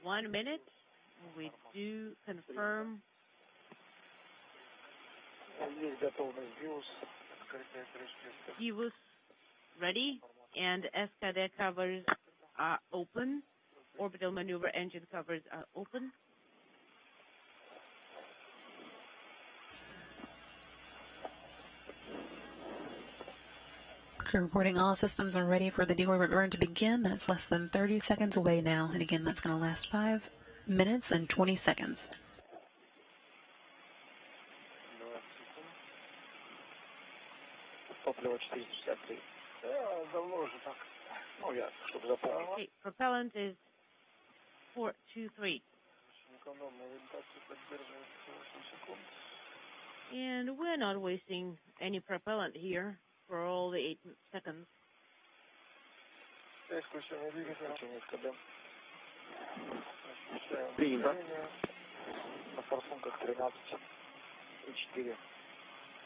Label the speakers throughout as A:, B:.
A: 1 minute. We do confirm. Soюз ready, and SKD covers are open. Orbital maneuver engine covers are open.
B: Crew reporting all systems are ready for the deorbit burn to begin. That's less than 30 seconds away now. And again, that's going to last 5 minutes and 20 seconds.
A: Okay, propellant is 423. And we're not wasting any propellant here for all the 8 seconds.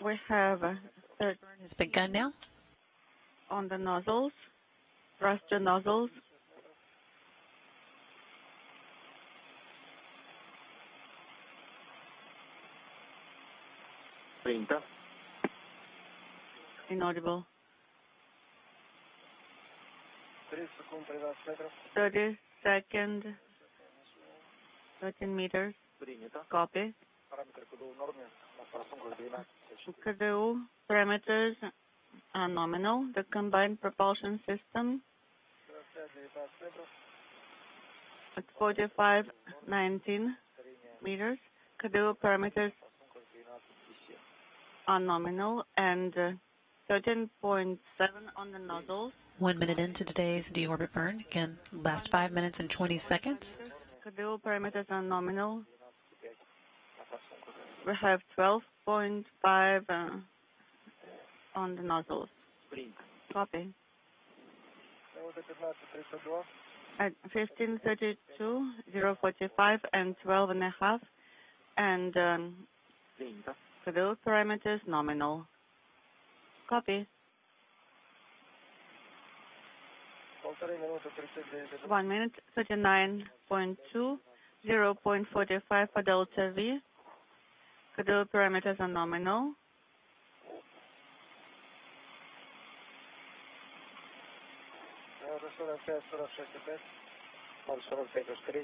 A: We have a third
B: Burn has begun now.
A: On the nozzles, thruster nozzles. Inaudible. 30 seconds, 13 meters. Copy. KDU parameters are nominal. The combined propulsion system at 45-19 meters. KDU parameters are nominal and 13.7 on the nozzles.
B: 1 minute into today's deorbit burn. Again, last 5 minutes and 20 seconds.
A: KDU parameters are nominal. We have 12.5 on the nozzles. Copy. At 15:32, 0:45, and 12.5, and KDU parameters nominal. Copy. 1 minute, 39.2, 0.45 for Delta V. KDU parameters are nominal.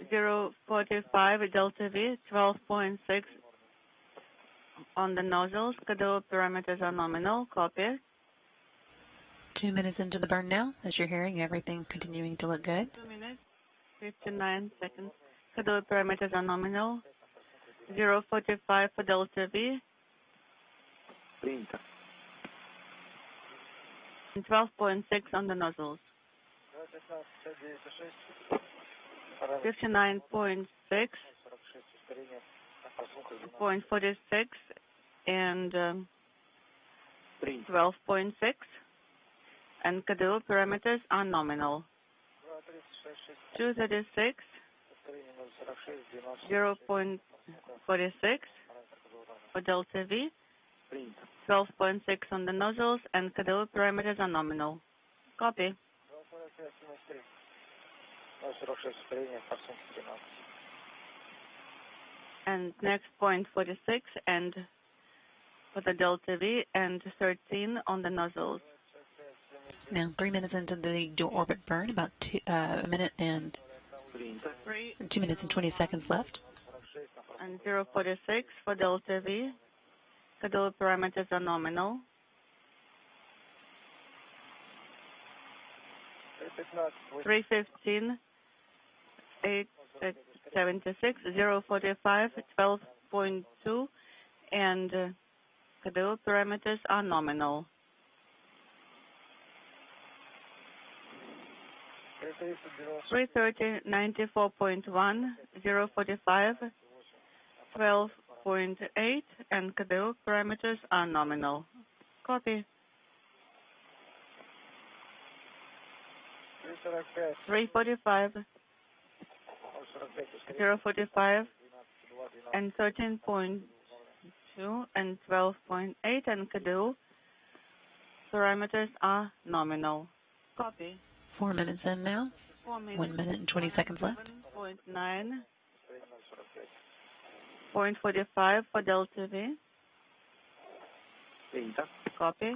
A: Zero 45 Delta V, 12.6 on the nozzles. KDU parameters are nominal. Copy.
B: 2 minutes into the burn now. As you're hearing, everything continuing to look good.
A: 2 minutes, 59 seconds. KDU parameters are nominal. 0.45 for Delta V. And 12.6 on the nozzles. 59.6, 0.46, and 12.6. And KDU parameters are nominal. 236, 0.46 for Delta V, 12.6 on the nozzles, and KDU parameters are nominal. Copy. And next point 46 and for the Delta V, and 13 on the nozzles.
B: Now 3 minutes into the deorbit burn, about 2 minutes and 20 seconds left.
A: And 0.46 for Delta V. KDU parameters are nominal. 3:15, 8:76, 0.45, 12.2, and KDU parameters are nominal. 3:30, 94.1, 0.45, 12.8, and KDU parameters are nominal. Copy. 3:45, 0.45, and 13.2 and 12.8, and KDU parameters are nominal. Copy.
B: 4 minutes in now.
A: 4 minutes.
B: 1 minute and 20 seconds left.
A: 1.7 0.9, 0.45 for Delta V. Copy.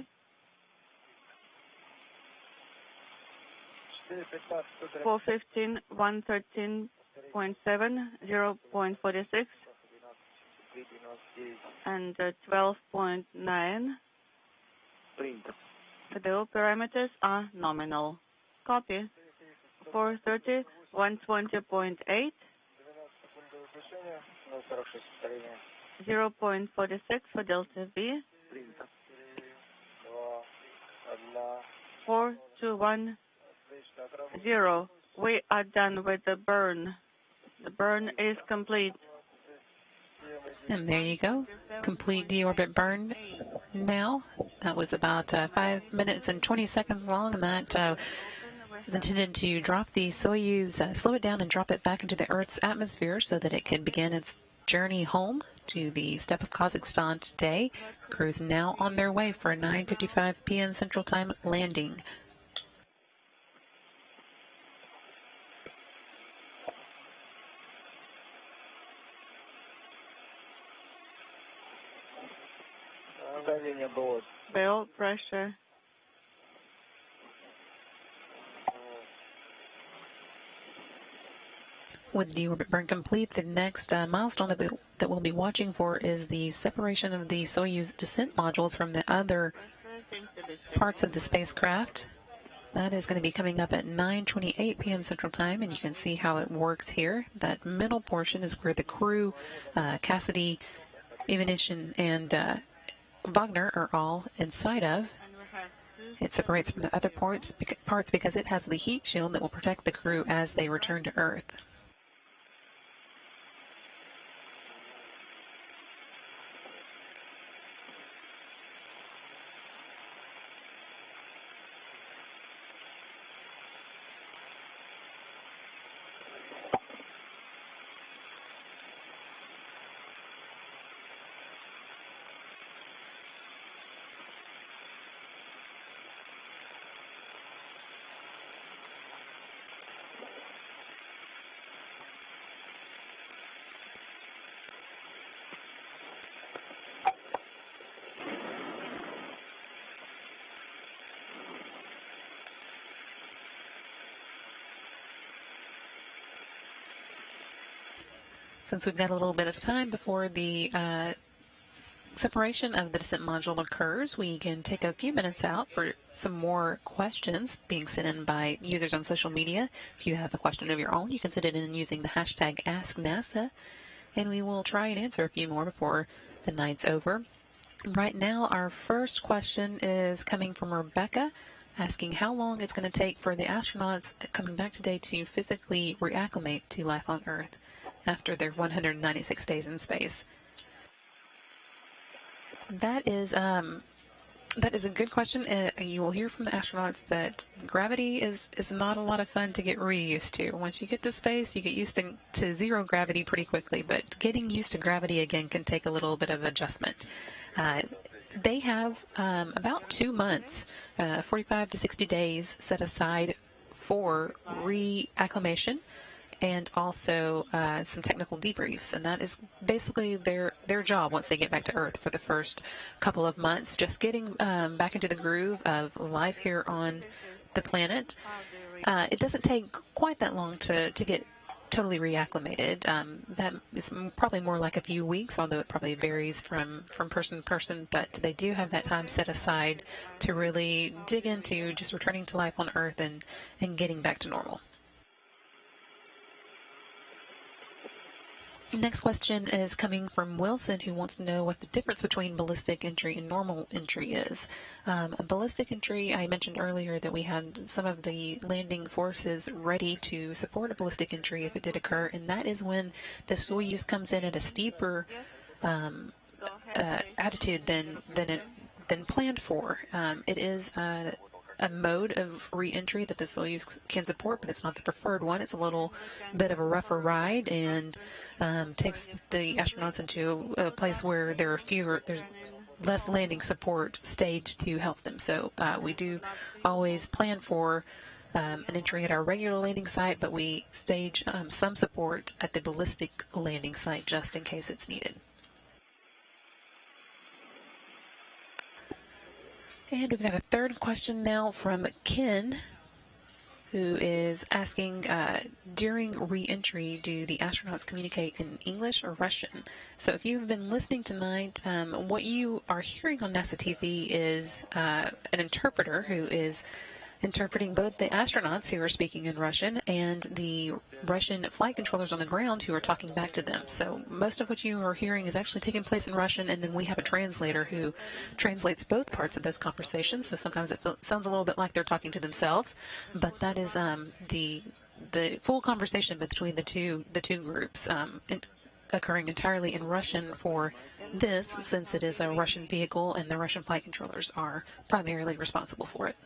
A: 415, 113.7, 0.46, and 12.9. The parameters are nominal. Copy. 430, 120.8, 0.46 for Delta V. 4210. We are done with the burn. The burn is complete.
B: And there you go. Complete deorbit burn now. That was about 5 minutes and 20 seconds long, and that is intended to drop the Soyuz, slow it down and drop it back into the Earth's atmosphere so that it can begin its journey home to the steppe of Kazakhstan today. The crew is now on their way for a 9:55 p.m. Central Time landing.
A: Bell pressure.
B: With the deorbit burn complete, the next milestone that we'll be watching for is the separation of the Soyuz descent modules from the other parts of the spacecraft. That is going to be coming up at 9:28 p.m. Central Time, and you can see how it works here. That middle portion is where the crew, Cassidy, Ivanishин, and Wagner are all inside of. It separates from the other parts because it has the heat shield that will protect the crew as they return to Earth. Since we've got a little bit of time before the separation of the descent module occurs, we can take a few minutes out for some more questions being sent in by users on social media. If you have a question of your own, you can send it in using the hashtag AskNASA, and we will try and answer a few more before the night's over. Right now, our first question is coming from Rebecca, asking how long it's going to take for the astronauts coming back today to physically reacclimate to life on Earth after their 196 days in space. That is a good question. You will hear from the astronauts that gravity is not a lot of fun to get used to. Once you get to space, you get used to zero gravity pretty quickly, but getting used to gravity again can take a little bit of adjustment. They have about 2 months, 45 to 60 days set aside for reacclimation and also some technical debriefs, and that is basically their job once they get back to Earth for the first couple of months, just getting back into the groove of life here on the planet. It doesn't take quite that long to get totally reacclimated. That is probably more like a few weeks, although it probably varies from person to person, but they do have that time set aside to really dig into just returning to life on Earth and getting back to normal. Next question is coming from Wilson, who wants to know what the difference between ballistic entry and normal entry is. A ballistic entry, I mentioned earlier that we had some of the landing forces ready to support a ballistic entry if it did occur, and that is when the Soyuz comes in at a steeper attitude than planned for. It is a mode of re-entry that the Soyuz can support, but it's not the preferred one. It's a little bit of a rougher ride and takes the astronauts into a place where there's less landing support stage to help them. So we do always plan for an entry at our regular landing site, but we stage some support at the ballistic landing site just in case it's needed. And we've got a third question now from Ken, who is asking, during re-entry, do the astronauts communicate in English or Russian? So if you've been listening tonight, what you are hearing on NASA TV is an interpreter who is interpreting both the astronauts who are speaking in Russian and the Russian flight controllers on the ground who are talking back to them. So most of what you are hearing is actually taking place in Russian, and then we have a translator who translates both parts of those conversations. So sometimes it sounds a little bit like they're talking to themselves, but that is the full conversation between the two groups occurring entirely in Russian for this, since it is a Russian vehicle and the Russian flight controllers are primarily responsible for it.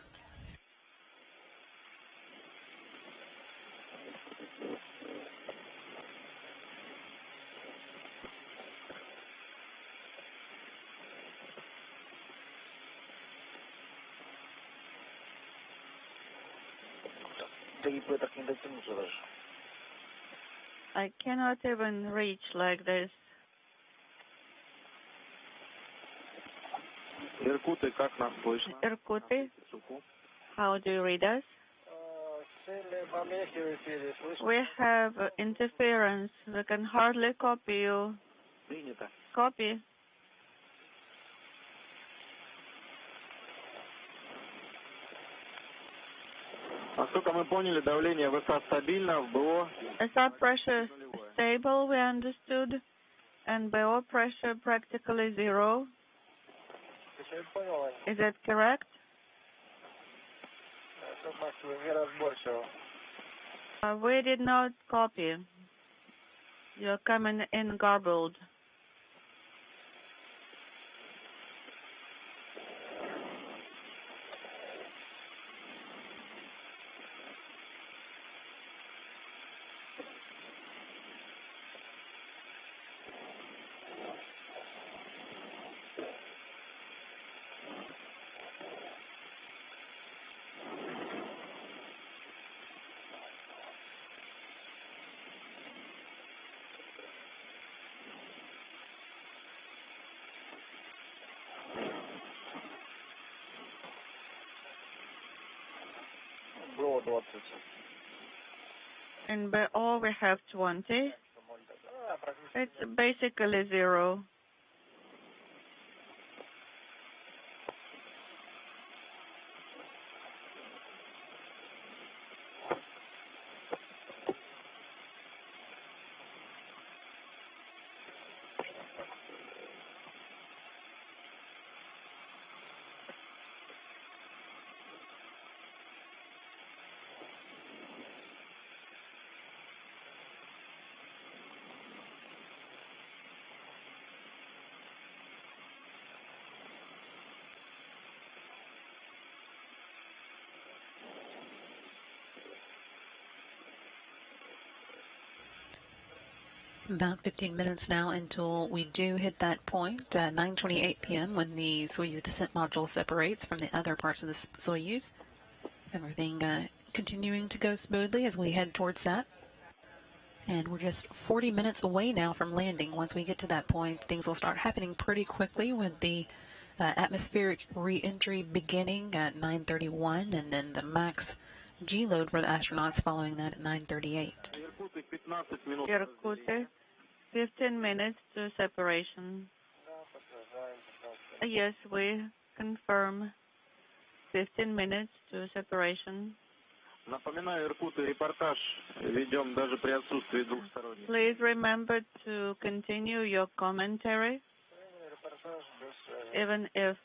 A: I cannot even reach like this. Irkuty, how do you read us? We have interference. We can hardly copy you. Copy.
C: Насколько мы поняли, давление ВСА стабильно, в БО.
A: SR pressure stable, we understood, and BO pressure practically zero. Is that correct? We did not copy. You're coming in garbled. In BO we have 20. It's basically zero.
B: About 15 minutes now until we do hit that point, 9:28 p.m. when the Soyuz descent module separates from the other parts of the Soyuz. Everything continuing to go smoothly as we head towards that. And we're just 40 minutes away now from landing. Once we get to that point, things will start happening pretty quickly with the atmospheric re-entry beginning at 9:31 and then the max G-load for the astronauts following that at 9:38.
A: Irkuty, 15 minutes to separation. Yes, we confirm 15 minutes to separation.
C: Напоминаю, Иркуты, репортаж ведем даже при отсутствии двухсторонних.
A: Please remember to continue your commentary, even if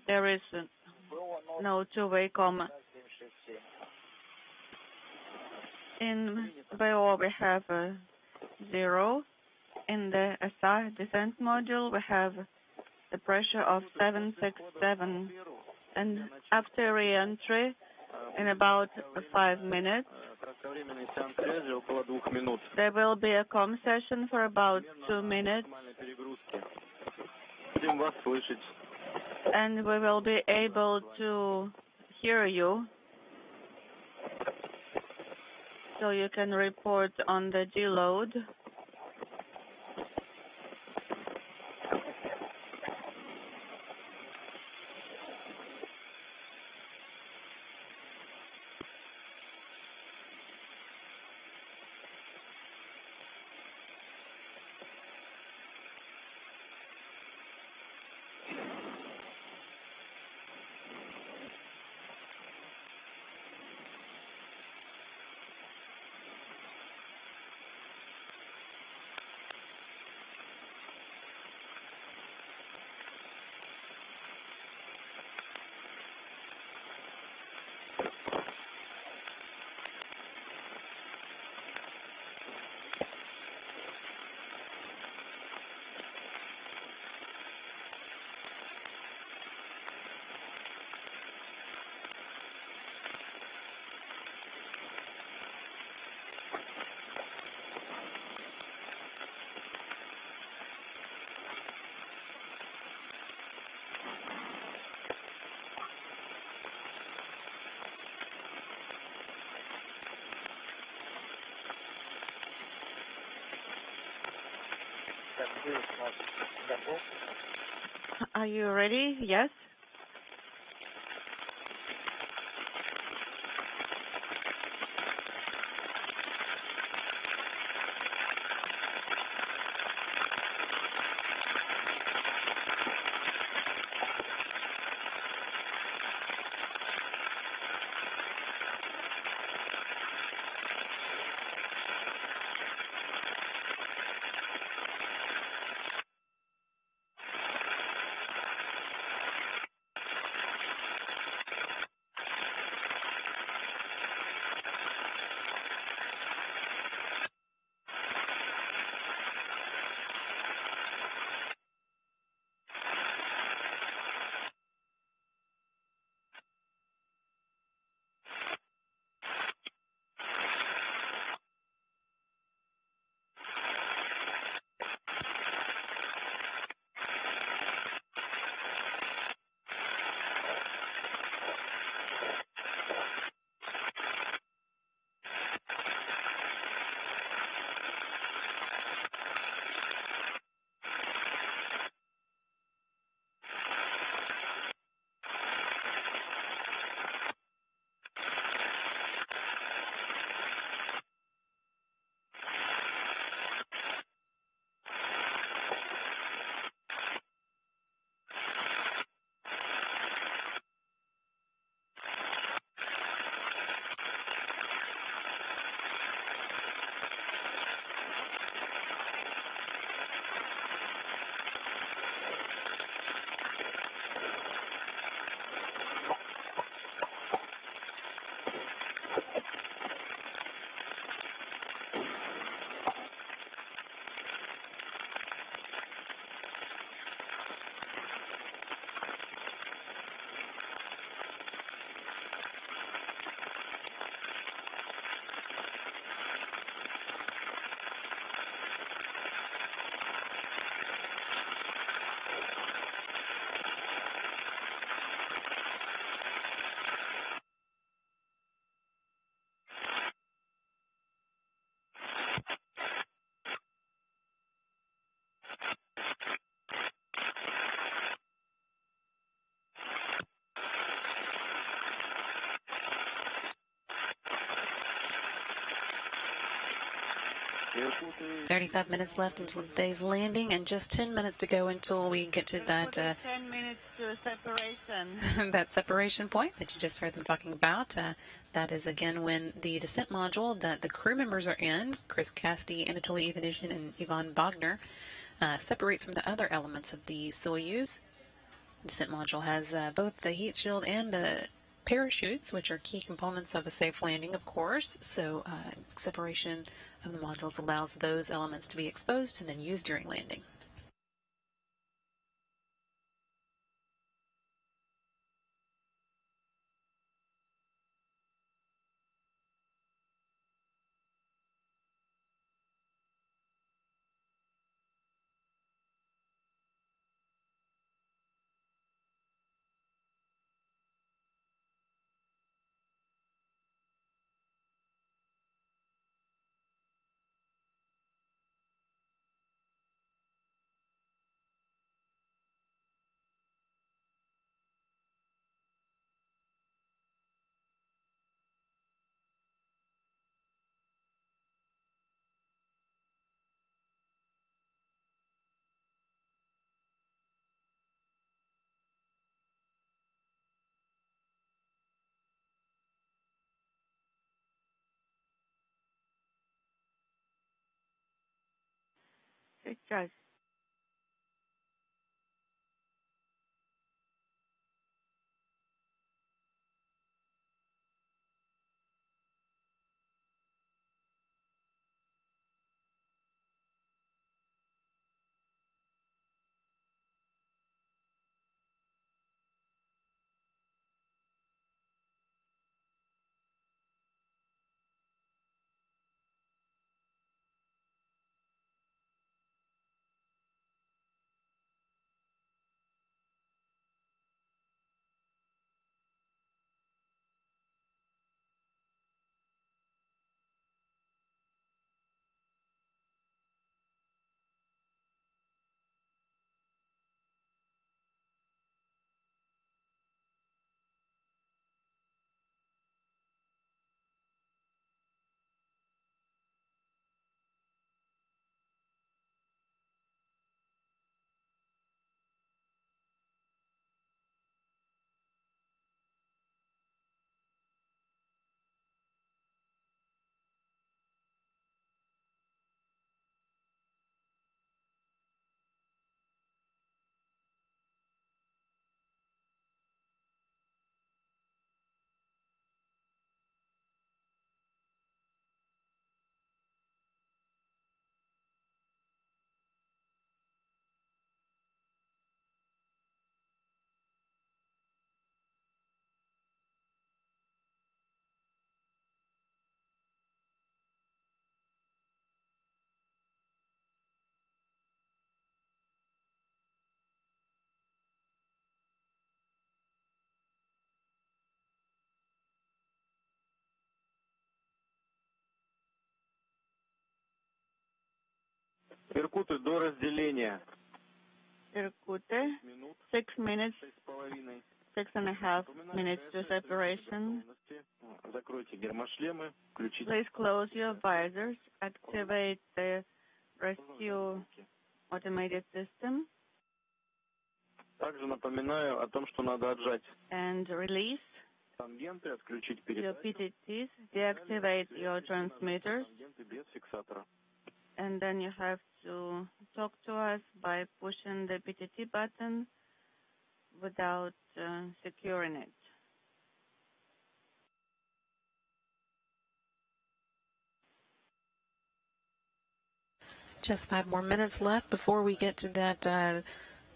A: there is no two-way comment. In BO we have 0. In the SR descent module we have the pressure of 767. And after re-entry, in about 5 minutes, there will be a comm session for about 2 minutes. And we will be able to hear you. So you can report on the deload. Are you ready? Yes?
C: Иркуты
B: 35 minutes left until today's landing, and just 10 minutes to go until we get to that
A: 10 minutes to separation.
B: that separation point that you just heard them talking about. That is again when the descent module that the crew members are in, Chris Casti, Anatoly Ivanishin, and Ivan Bogner, separates from the other elements of the Soyuz. The descent module has both the heat shield and the parachutes, which are key components of a safe landing, of course. So separation of the modules allows those elements to be exposed and then used during landing.
A: Сейчас.
C: Иркуты до разделения.
A: Irkutsk, 6 minutes,
C: 6,5.
A: 6.5 minutes to separation.
C: Закройте гермошлемы, включите.
A: Please close your visors, activate the rescue automated system,
C: Также напоминаю о том, что надо отжать
A: and release
C: тангенты, отключить
A: your
C: передачу.
A: PTTs, deactivate your transmitters,
C: Тангенты без фиксатора.
A: and then you have to talk to us by pushing the PTT button without securing it.
B: Just 5 more minutes left before we get to that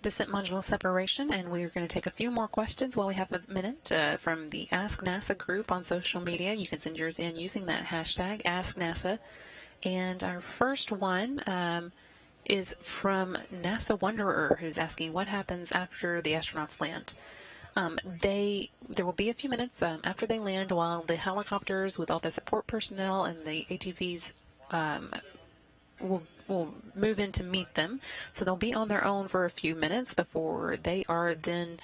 B: descent module separation, and we're going to take a few more questions while we have a minute from the Ask NASA group on social media. You can send yours in using that hashtag AskNASA. And our first one is from NASA Wanderer, who's asking what happens after the astronauts land. There will be a few minutes after they land while the helicopters with all the support personnel and the ATVs will move in to meet them. So they'll be on their own for a few minutes before they are then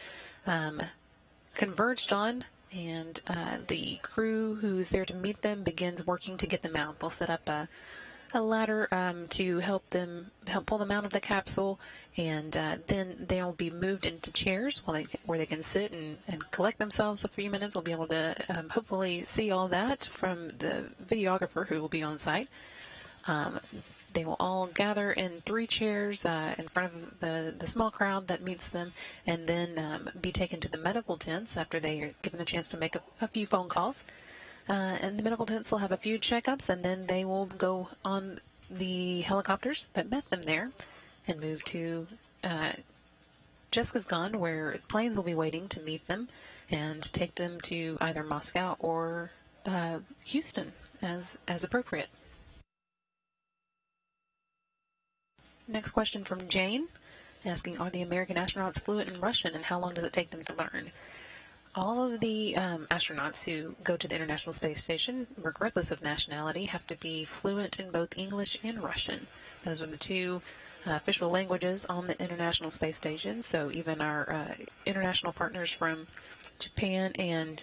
B: converged on, and the crew who's there to meet them begins working to get them out. They'll set up a ladder to help pull them out of the capsule, and then they'll be moved into chairs where they can sit and collect themselves a few minutes. We'll be able to hopefully see all that from the videographer who will be on site. They will all gather in 3 chairs in front of the small crowd that meets them, and then be taken to the medical tents after they are given a chance to make a few phone calls. And the medical tents will have a few checkups, and then they will go on the helicopters that met them there and move to Jessica's Gone, where planes will be waiting to meet them and take them to either Moscow or Houston as appropriate. Next question from Jane, asking, are the American astronauts fluent in Russian, and how long does it take them to learn? All of the astronauts who go to the International Space Station, regardless of nationality, have to be fluent in both English and Russian. Those are the 2 official languages on the International Space Station, so even our international partners from Japan and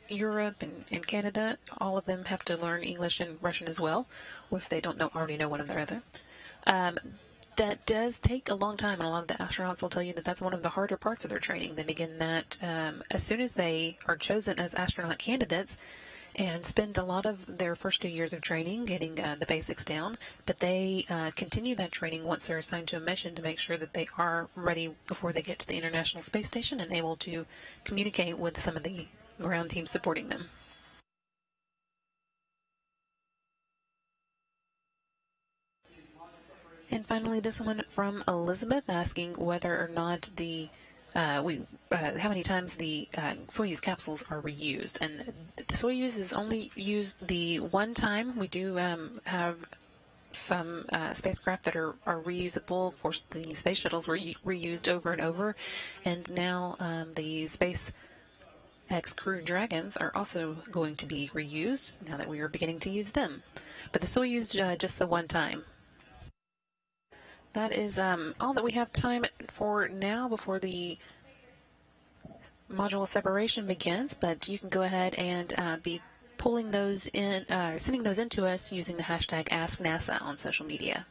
B: Europe and Canada, all of them have to learn English and Russian as well, if they don't already know one of the other. That does take a long time, and a lot of the astronauts will tell you that that's one of the harder parts of their training. They begin that as soon as they are chosen as astronaut candidates, and spend a lot of their first 2 years of training getting the basics down, but they continue that training once they're assigned to a mission to make sure that they are ready before they get to the International Space Station and able to communicate with some of the ground teams supporting them. And finally, this one from Elizabeth asking whether or not the how many times the Soyuz capsules are reused. And the Soyuz is only used the one time. We do have some spacecraft that are reusable. Of course, the space shuttles were reused over and over. And now the SpaceX Crew Dragons are also going to be reused now that we are beginning to use them. But the Soyuz just the one time. That is all that we have time for now before the module separation begins, but you can go ahead and be pulling those in, sending those in to us using the hashtag AskNASA on social media.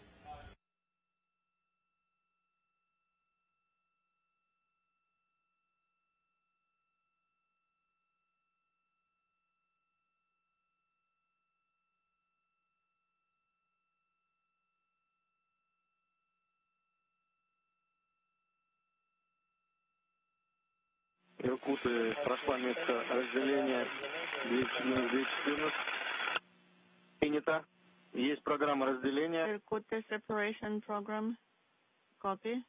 C: Иркуты, прошла метка разделения 214. Принято. Есть программа разделения.
A: Irkut separation program. Copy.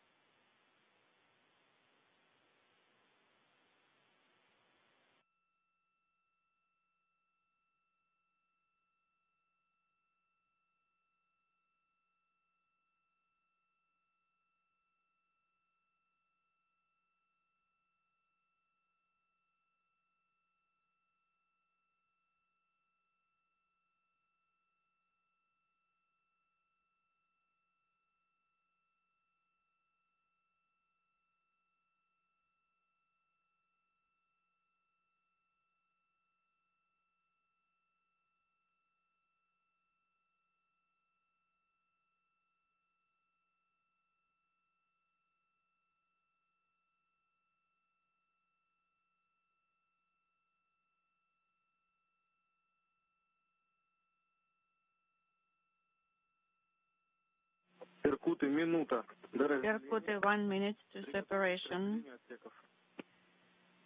C: Иркуты, минута.
A: Irkut 1 minute to separation.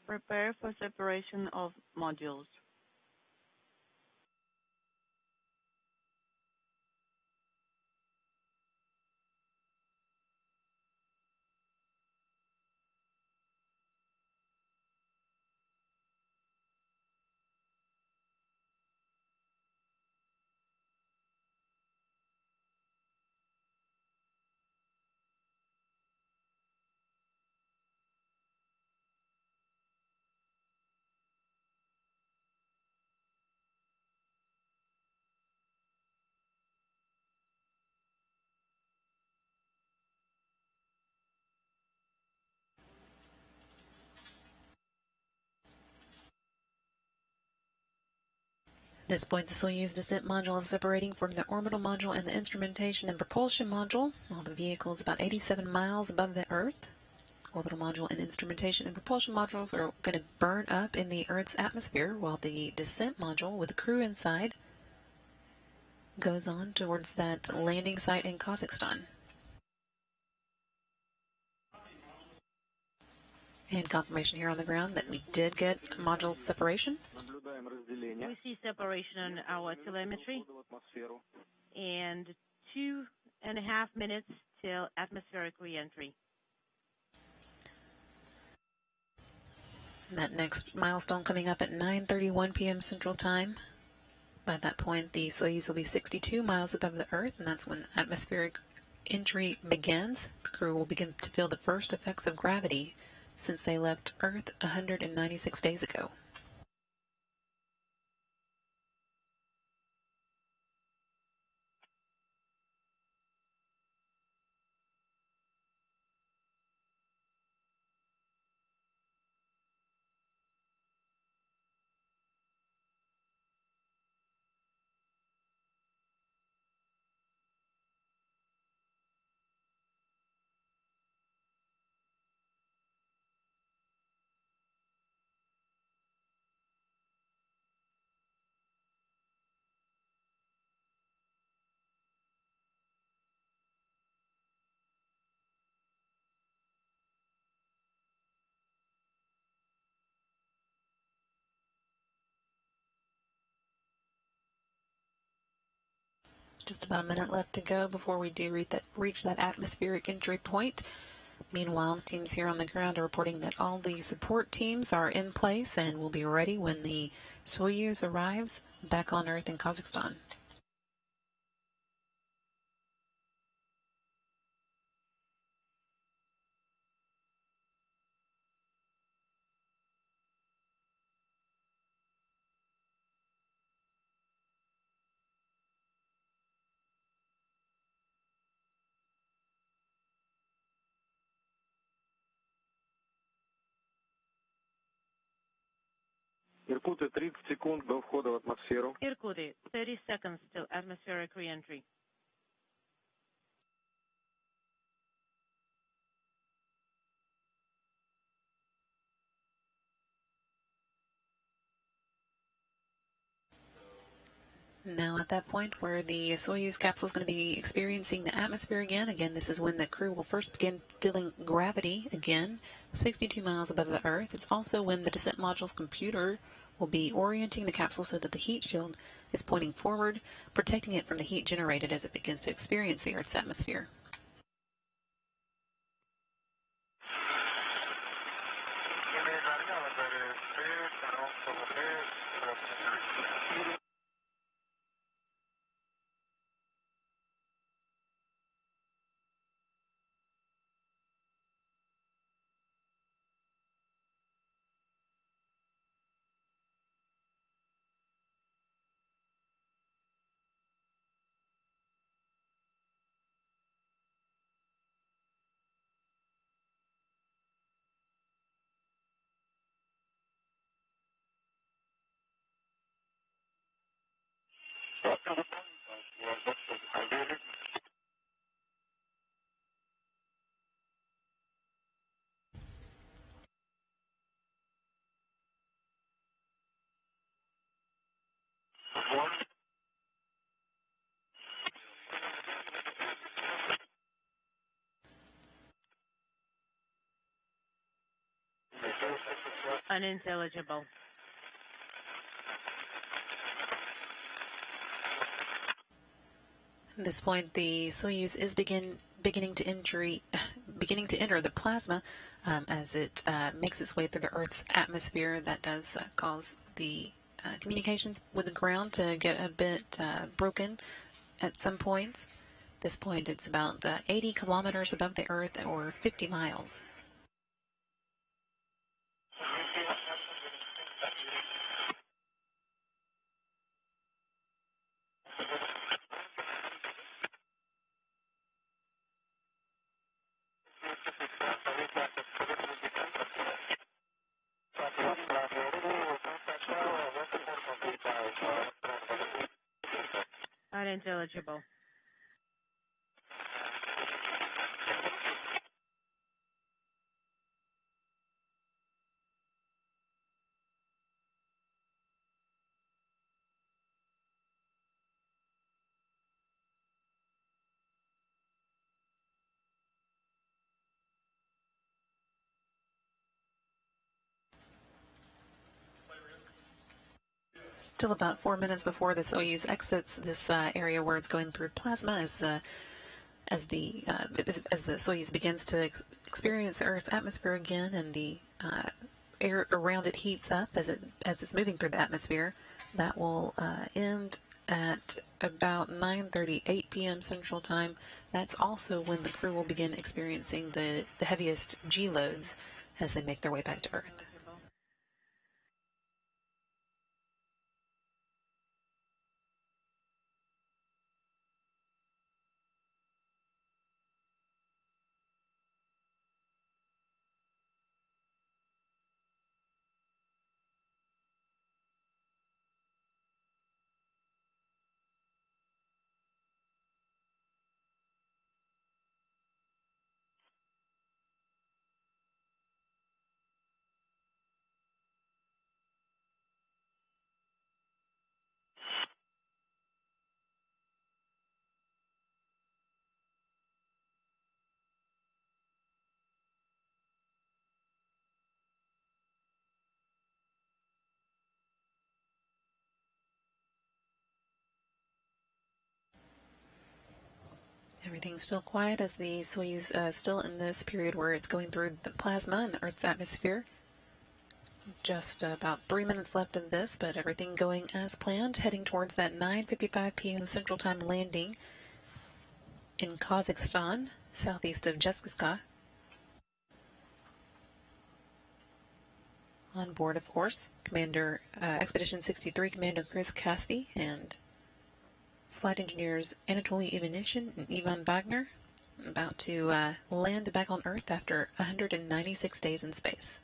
A: Prepare for separation of modules.
B: At this point, the Soyuz descent module is separating from the orbital module and the instrumentation and propulsion module. While the vehicle is about 87 miles above the Earth, orbital module and instrumentation and propulsion modules are going to burn up in the Earth's atmosphere, while the descent module with the crew inside goes on towards that landing site in Kazakhstan. And confirmation here on the ground that we did get module separation.
D: We see separation on our telemetry, and 2.5 minutes till atmospheric reentry.
B: That next milestone coming up at 9:31 p.m. Central Time. By that point, the Soyuz will be 62 miles above the Earth, and that's when atmospheric entry begins. The crew will begin to feel the first effects of gravity since they left Earth 196 days ago. Just about a minute left to go before we do reach that atmospheric entry point. Meanwhile, teams here on the ground are reporting that all the support teams are in place and will be ready when the Soyuz arrives back on Earth in Kazakhstan.
C: Иркуты, 30 секунд до входа в атмосферу.
D: Irkutsk, 30 seconds till atmospheric reentry.
B: Now at that point where the Soyuz capsule is going to be experiencing the atmosphere again, this is when the crew will first begin feeling gravity again, 62 miles above the Earth. It's also when the descent module's computer will be orienting the capsule so that the heat shield is pointing forward, protecting it from the heat generated as it begins to experience the Earth's atmosphere.
D: Unintelligible.
B: At this point, the Soyuz is beginning to enter the plasma as it makes its way through the Earth's atmosphere. That does cause the communications with the ground to get a bit broken at some points. At this point, it's about 80 kilometers above the Earth, or 50 miles.
D: Unintelligible.
B: Still about 4 minutes before the Soyuz exits this area where it's going through plasma, as the Soyuz begins to experience the Earth's atmosphere again, and the air around it heats up as it's moving through the atmosphere. That will end at about 9:38 p.m. Central Time. That's also when the crew will begin experiencing the heaviest G loads as they make their way back to Earth. Everything's still quiet as the Soyuz still in this period where it's going through the plasma in the Earth's atmosphere. Just about 3 minutes left of this, but everything going as planned, heading towards that 9:55 p.m. Central Time landing in Kazakhstan, southeast of Jeskisca. On board, of course, Commander Expedition 63 Commander Chris Cassidy and flight engineers Anatoly Ivanishin and Ivan Wagner, about to land back on Earth after 196 days in space.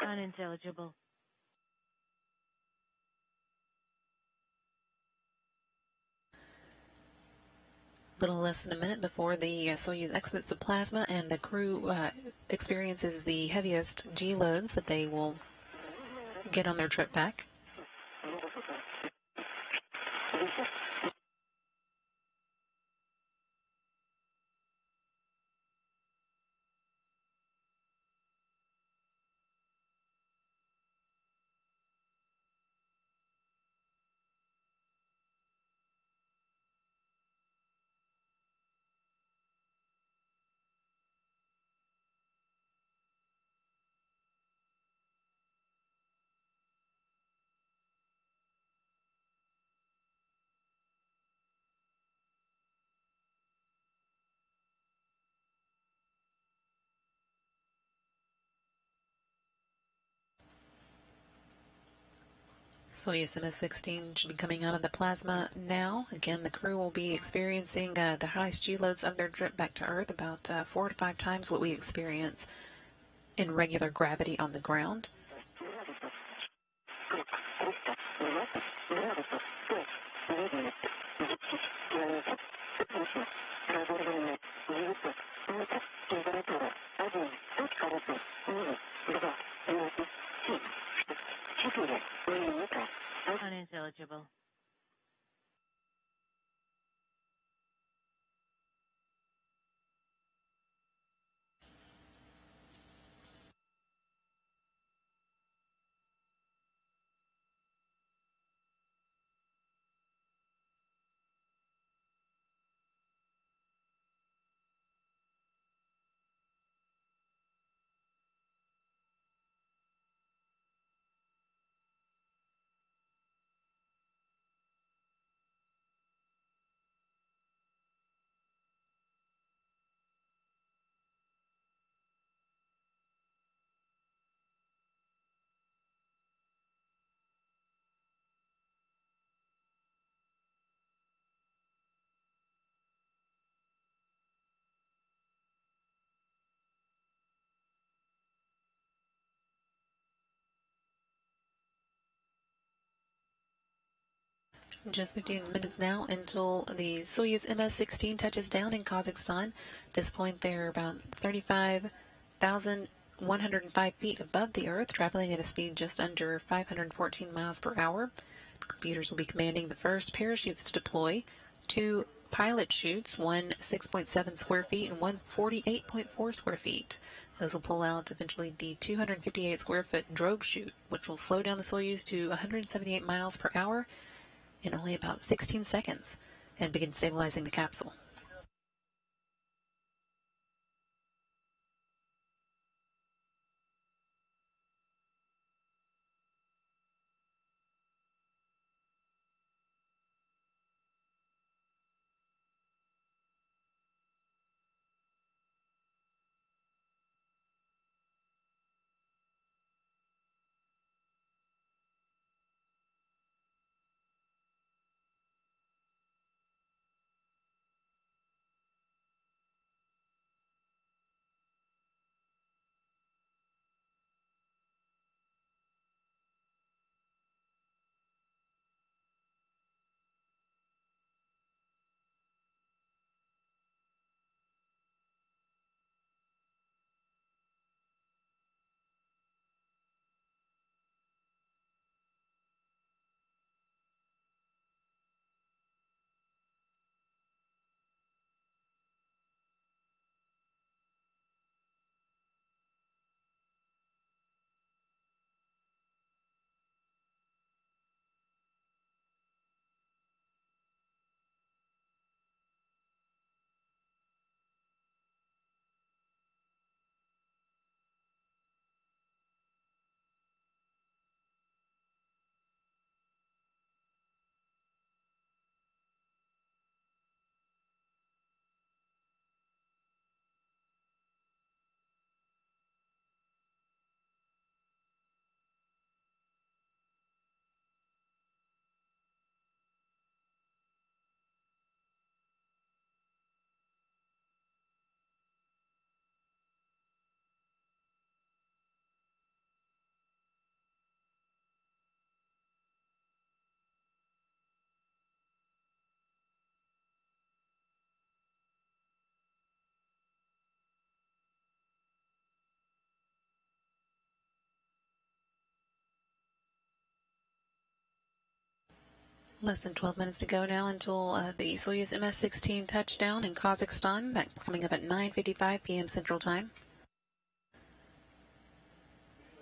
D: Unintelligible.
B: Little less than a minute before the Soyuz exits the plasma and the crew experiences the heaviest G loads that they will get on their trip back. Soyuz MS-16 should be coming out of the plasma now. Again, the crew will be experiencing the highest G loads of their trip back to Earth, about 4 to 5 times what we experience in regular gravity on the ground.
D: Unintelligible.
B: Just 15 minutes now until the Soyuz MS-16 touches down in Kazakhstan. At this point, they're about 35,105 feet above the Earth, traveling at a speed just under 514 miles per hour. The computers will be commanding the first parachutes to deploy, 2 pilot chutes, one 6.7 square feet and one 48.4 square feet. Those will pull out eventually the 258 square foot drogue chute, which will slow down the Soyuz to 178 miles per hour in only about 16 seconds. and begin stabilizing the capsule. Less than 12 minutes to go now until the Soyuz MS-16 touchdown in Kazakhstan. That's coming up at 9:55 p.m. Central Time.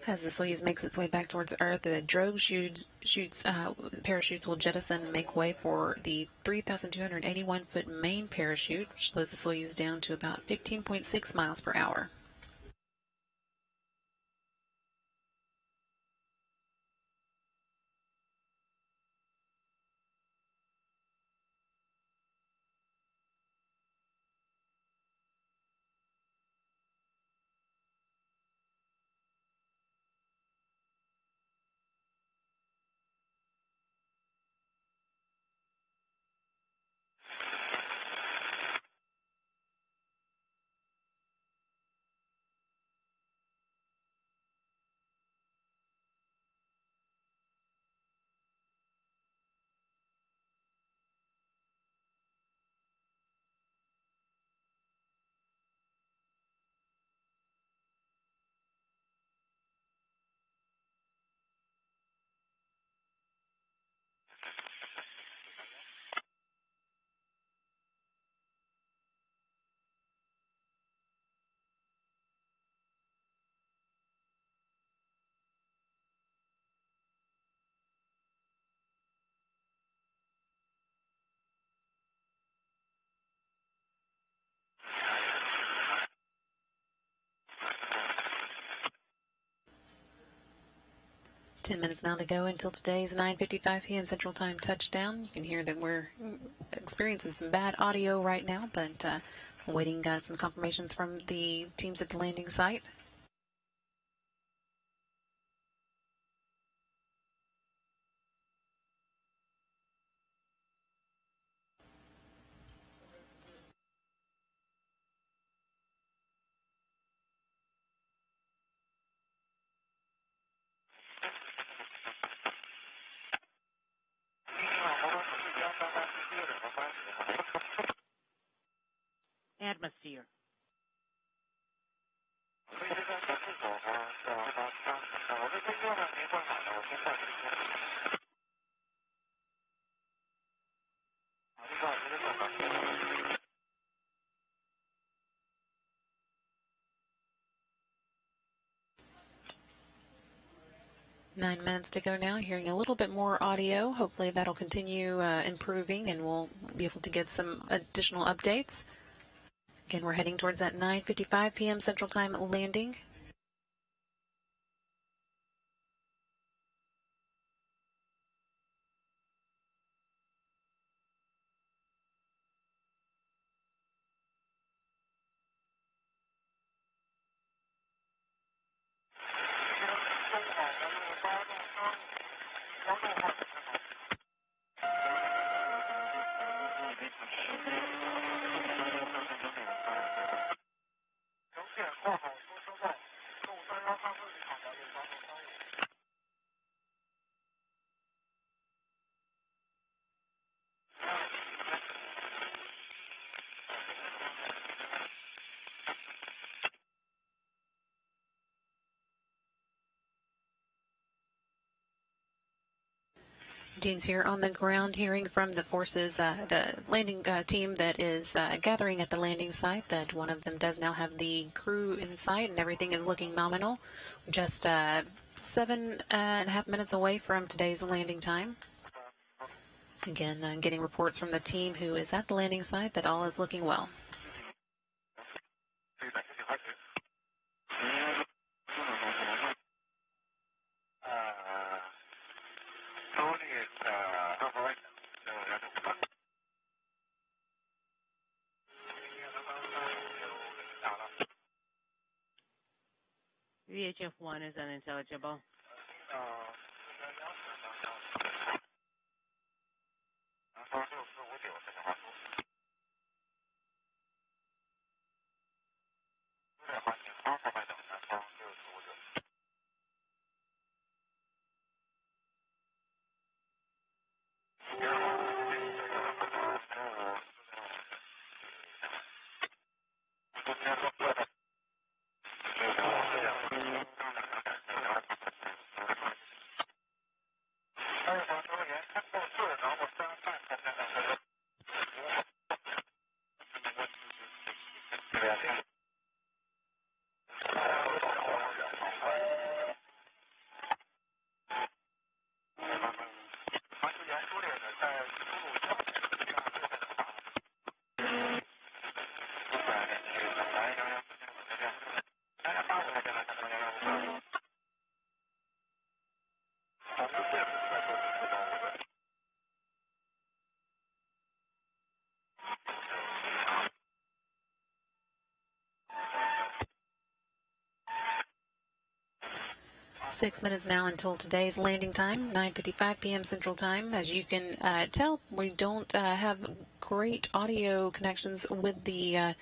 B: As the Soyuz makes its way back towards Earth, the drogue parachutes will jettison and make way for the 3,281-foot main parachute, which slows the Soyuz down to about 15.6 miles per hour. Minutes now to go until today's 9:55 p.m. Central Time touchdown. You can hear that we're experiencing some bad audio right now, but waiting some confirmations from the teams at the landing site.
D: Atmosphere.
B: 9 minutes to go now. Hearing a little bit more audio. Hopefully that'll continue improving and we'll be able to get some additional updates. Again, we're heading towards that 9:55 p.m. Central Time landing. Dean's here on the ground, hearing from the forces, the landing team that is gathering at the landing site, that one of them does now have the crew in sight and everything is looking nominal. Just 7.5 minutes away from today's landing time. Again, getting reports from the team who is at the landing site that all is looking well.
D: VHF-1 is unintelligible.
B: Six minutes now until today's landing time, 9:55 p.m. Central Time. As you can tell, we don't have great audio connections with the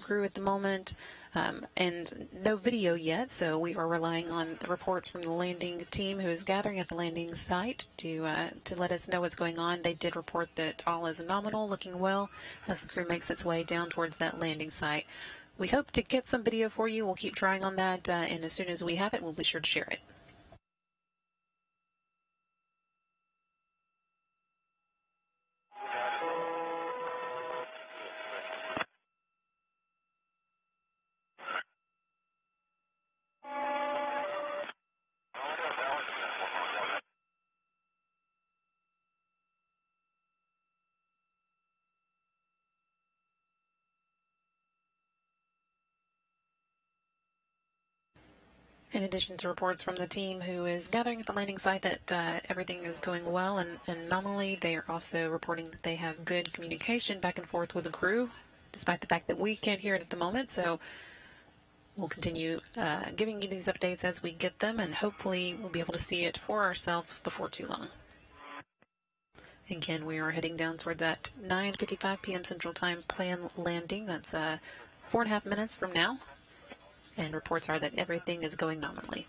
B: crew at the moment, and no video yet. So we are relying on reports from the landing team who is gathering at the landing site to let us know what's going on. They did report that all is nominal, looking well, as the crew makes its way down towards that landing site. We hope to get some video for you. We'll keep trying on that, and as soon as we have it, we'll be sure to share it. In addition to reports from the team who is gathering at the landing site that everything is going well and nominally, they are also reporting that they have good communication back and forth with the crew, despite the fact that we can't hear it at the moment. So we'll continue giving you these updates as we get them, and hopefully we'll be able to see it for ourselves before too long. Again, we are heading down toward that 9:55 p.m. Central Time planned landing. That's 4.5 minutes from now. And reports are that everything is going nominally.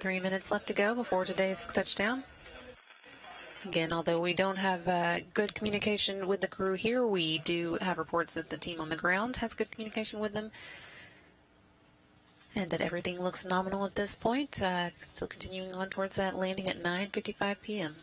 B: 3 minutes left to go before today's touchdown. Again, although we don't have good communication with the crew here, we do have reports that the team on the ground has good communication with them and that everything looks nominal at this point. Still continuing on towards that landing at 9:55 p.m.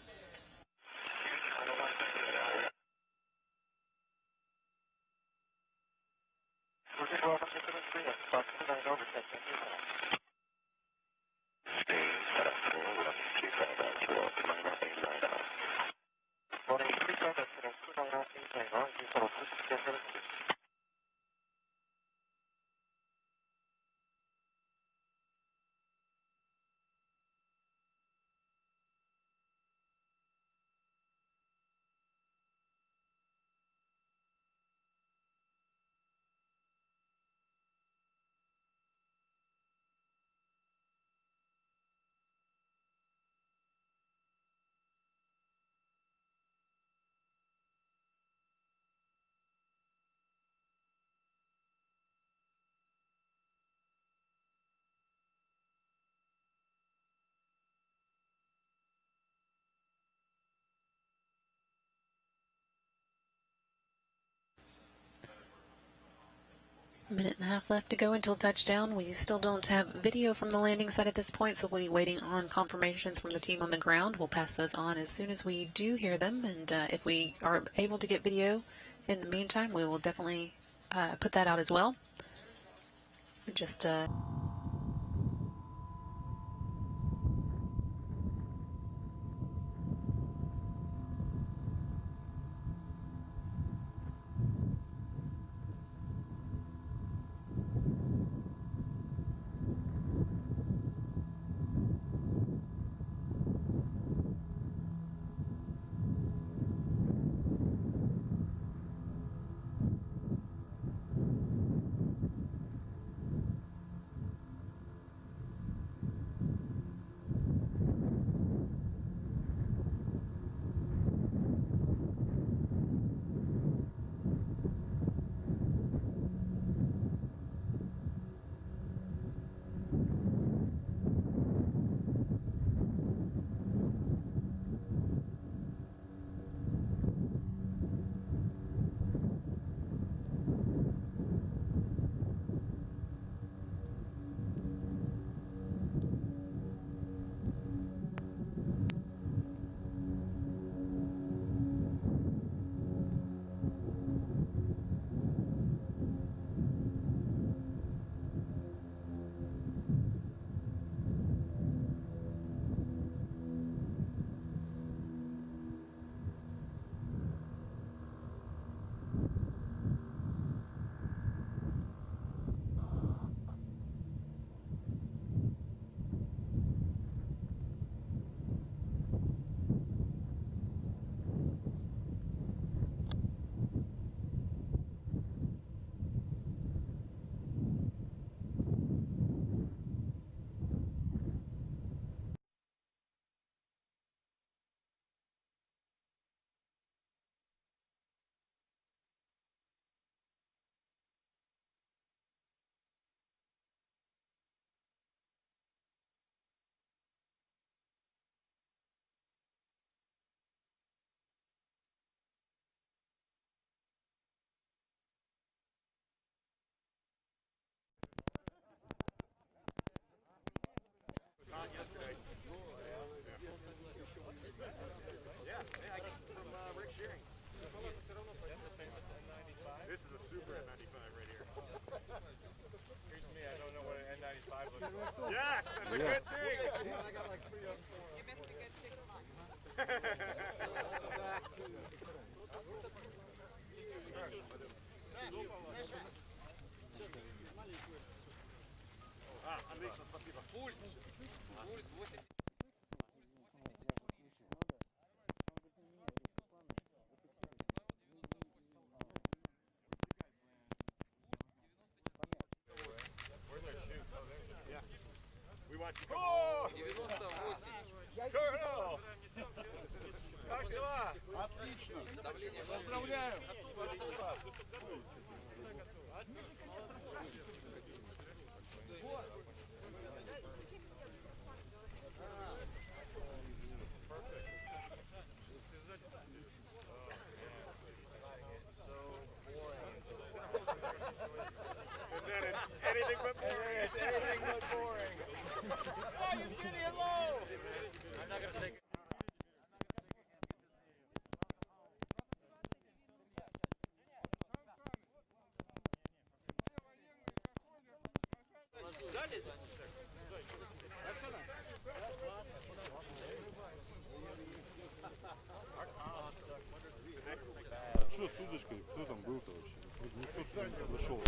B: A minute and a half left to go until touchdown. We still don't have video from the landing site at this point, so we'll be waiting on confirmations from the team on the ground. We'll pass those on as soon as we do hear them, and if we are able to get video in the meantime, we will definitely put that out as well. Just
E: Yes, that's a good thing. I got like 3 of them. Отлично, спасибо. Пульс 8. О! 98. Как дела? Отлично. Поздравляю. Что с удочкой? Кто там был-то вообще? Никто сюда не подошел.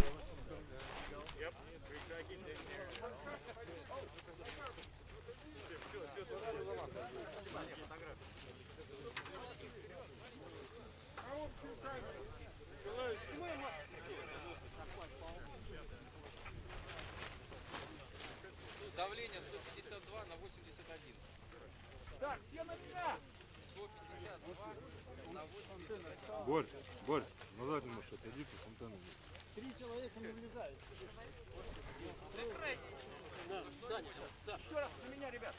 F: Давление 152 на 81.
E: Так, все на меня!
F: 152 на 81.
E: Борь, назад немножко отойди, ты с антенной.
G: 3 человека не влезают.
E: Еще раз на меня, ребят!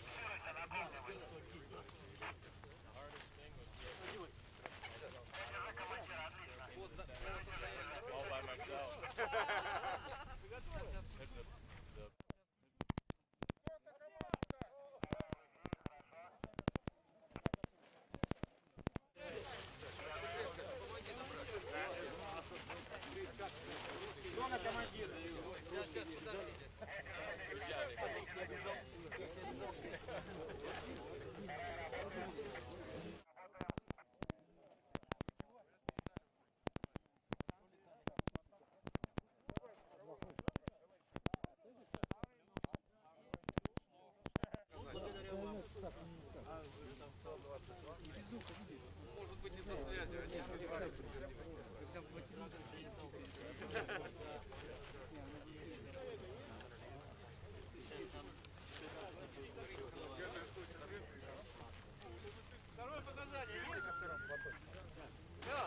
F: Может быть из-за связи.
E: Второе показание есть на втором платоне? Да.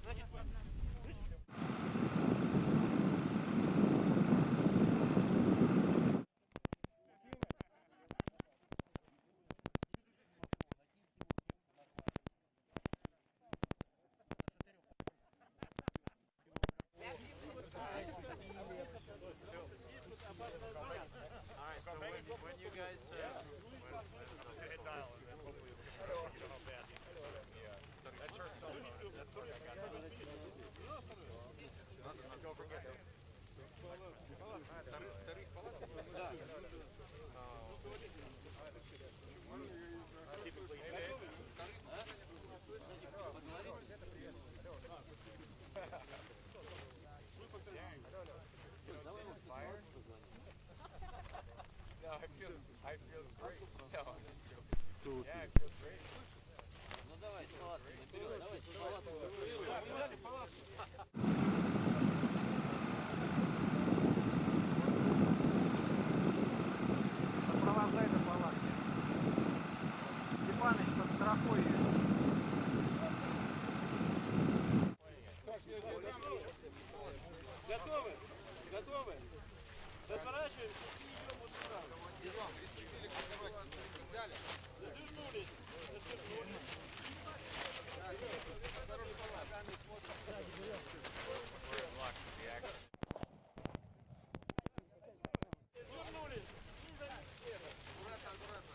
E: Значит,
C: When you guys hit dial and then hopefully it'll see how bad these guys are. Yeah. That's your cell phone. Don't forget.
F: Вторых палаток.
C: No, I feel great. No, I'm just joking. Yeah, I feel great.
F: Ну давай, с палаткой наперед, давай, с палаткой.
G: Сопровождай до палатки. Степаныч, подстрахуй ее.
E: готовы? Готовы? Разворачиваемся и идем вот сюда. Развернулись. Развернулись.
F: Аккуратно, аккуратно.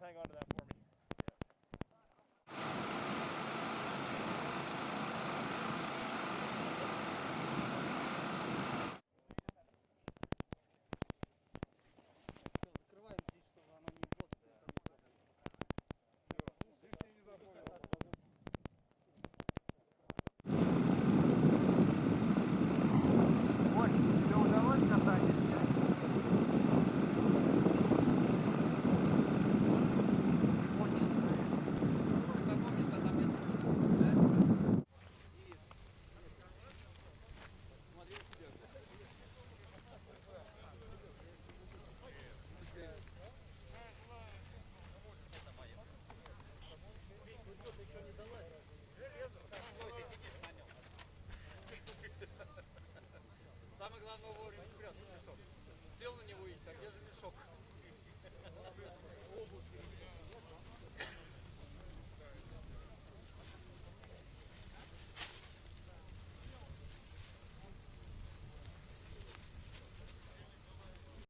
C: hang on to that.